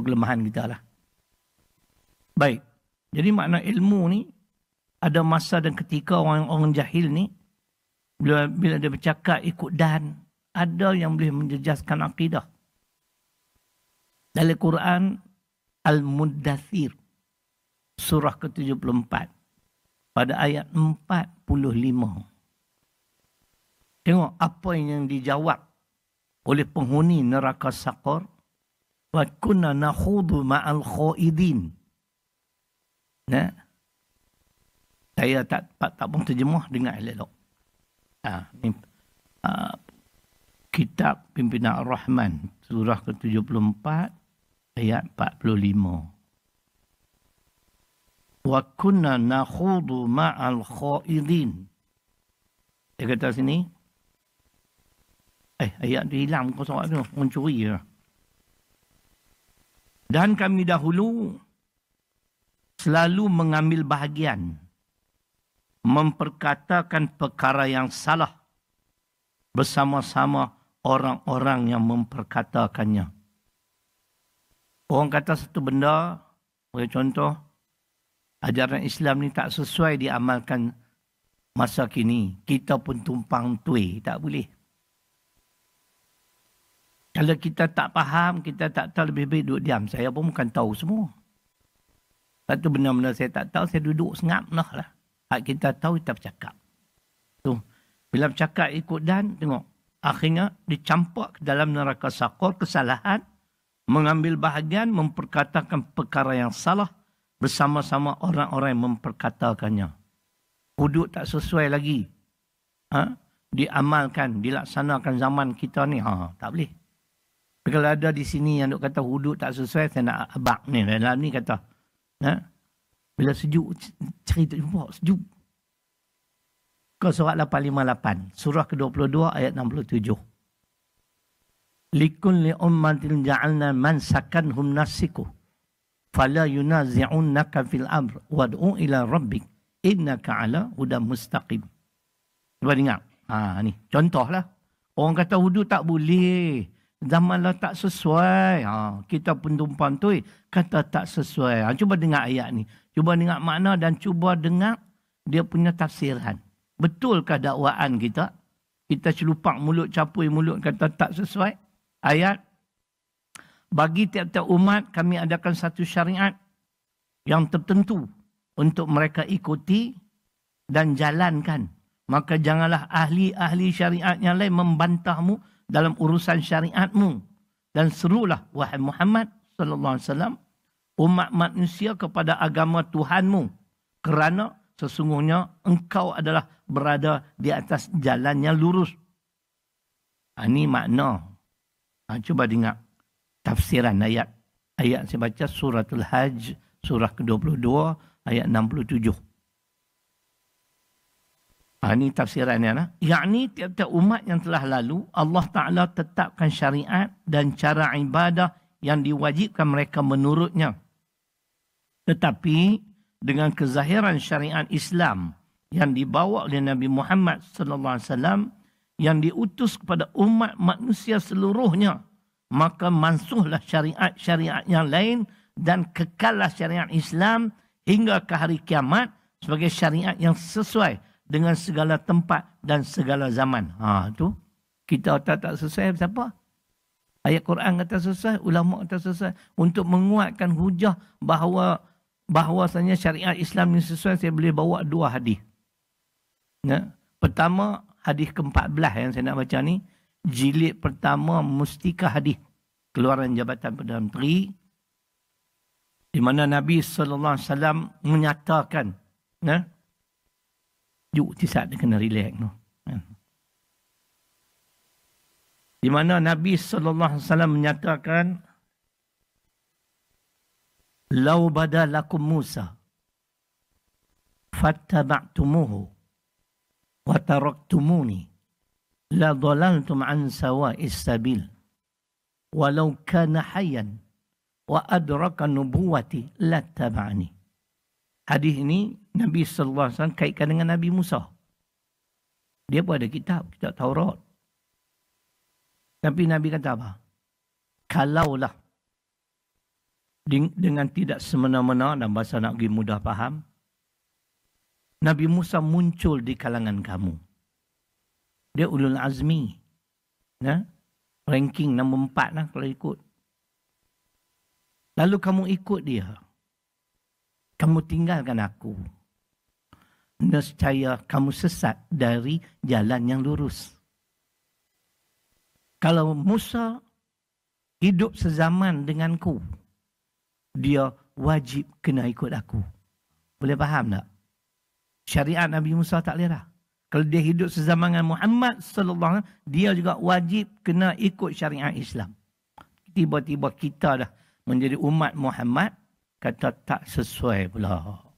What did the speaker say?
Itu kelemahan kita lah. Baik. Jadi makna ilmu ni, ada masa dan ketika orang jahil ni, bila dia bercakap ikut dan, ada yang boleh menjejaskan akidah. Dalam Quran, Al-Muddathir, surah ke-74, pada ayat 45. Tengok apa yang dijawab oleh penghuni neraka Saqar. Wa kunna nakhudu ma'al khaidin. Nah, saya tak pun terjemah, dengar elok. Ni kitab Pimpinan Ar-Rahman, surah ke-74, ayat 45. Wa kunna nakhudu ma'al khaidin. Dia kata sini, ayat tu hilang muka surat tu, mencuri je. Dan kami dahulu selalu mengambil bahagian, memperkatakan perkara yang salah bersama-sama orang-orang yang memperkatakannya. Orang kata satu benda, bagi contoh, ajaran Islam ni tak sesuai diamalkan masa kini. Kita pun tumpang tuai, tak boleh. Kalau kita tak faham, kita tak tahu, lebih baik duduk diam. Saya pun bukan tahu semua. Satu benda-benda saya tak tahu, saya duduk sengap lah. Hak kita tahu, kita bercakap. Tu. Bila bercakap ikut dan, tengok. Akhirnya dicampak ke dalam neraka Saqar, kesalahan, mengambil bahagian, memperkatakan perkara yang salah, bersama-sama orang-orang yang memperkatakannya. Hudud tak sesuai lagi. Diamalkan, dilaksanakan zaman kita ni. Tak boleh. Tapi kalau ada di sini yang duk kata hudud tak sesuai, saya nak abak ni. Dalam ni kata, bila sejuk, cerita jumpa, sejuk. Ke surat 858, surah ke-22 ayat 67. Likulli ummatin ja'alna man sakanhum nasiku. Fala yunazi'unnaka fil amr wad'u ila rabbik innaka ala hudan mustaqim. Cuba dengar. Ni contohlah. Orang kata hudud tak boleh. Zamanlah tak sesuai. Kita pun tumpang tu kata tak sesuai. Cuba dengar ayat ni. Cuba dengar makna dan cuba dengar dia punya tafsiran. Betulkah dakwaan kita? Kita celupak mulut, capui mulut kata tak sesuai. Ayat. Bagi tiap-tiap umat kami adakan satu syariat yang tertentu untuk mereka ikuti dan jalankan. Maka janganlah ahli-ahli syariat yang lain membantahmu dalam urusan syariatmu. Dan serulah wahai Muhammad sallallahu alaihi wasallam umat manusia kepada agama Tuhanmu, kerana sesungguhnya engkau adalah berada di atas jalan yang lurus. Ini makna. Cuba dengar tafsiran ayat. Ayat saya baca suratul Hajj, surah ke-22 ayat 67. Ini tafsirannya. Yakni tiap-tiap umat yang telah lalu, Allah Ta'ala tetapkan syariat dan cara ibadah yang diwajibkan mereka menurutnya. Tetapi dengan kezahiran syariat Islam yang dibawa oleh Nabi Muhammad sallallahu alaihi wasallam yang diutus kepada umat manusia seluruhnya, maka mansuhlah syariat-syariat yang lain dan kekallah syariat Islam hingga ke hari kiamat sebagai syariat yang sesuai dengan segala tempat dan segala zaman. Tu kita tak sesuai siapa? Ayat Quran kata sesuai, ulama kata sesuai. Untuk menguatkan hujah bahawasanya syariat Islam ni sesuai, saya boleh bawa dua hadis. Pertama, hadis ke-14 yang saya nak baca ni, jilid pertama Mustika Hadis Keluaran Jabatan Perdana Menteri, di mana Nabi sallallahu alaihi wasallam menyatakan, Juk tisat dia kena relax no. Di mana Nabi sallallahu alaihi wasallam menyatakan, "Lau bada lakum Musa fattaba'tumuhu wa taraktumuni la dhalaltum an sawa'is sabil walau kana hayyan wa adraka nubuwati lattaba'ani." Hadis ini Nabi sallallahu alaihi wasallam kaitkan dengan Nabi Musa. Dia pun ada kitab Taurat. Tapi Nabi kata apa? Kalaulah dengan tidak semena-mena dan bahasa nak pergi mudah faham. Nabi Musa muncul di kalangan kamu. Dia ulul azmi. Ya? Ranking nombor 4 lah kalau ikut. Lalu kamu ikut dia. Kamu tinggalkan aku. Nescaya kamu sesat dari jalan yang lurus. Kalau Musa hidup sezaman denganku, dia wajib kena ikut aku. Boleh faham tak? Syariat Nabi Musa tak boleh dah. Kalau dia hidup sezaman dengan Muhammad sallallahu alaihi wasallam, dia juga wajib kena ikut syariat Islam. Tiba-tiba kita dah menjadi umat Muhammad, kata tak sesuai pula.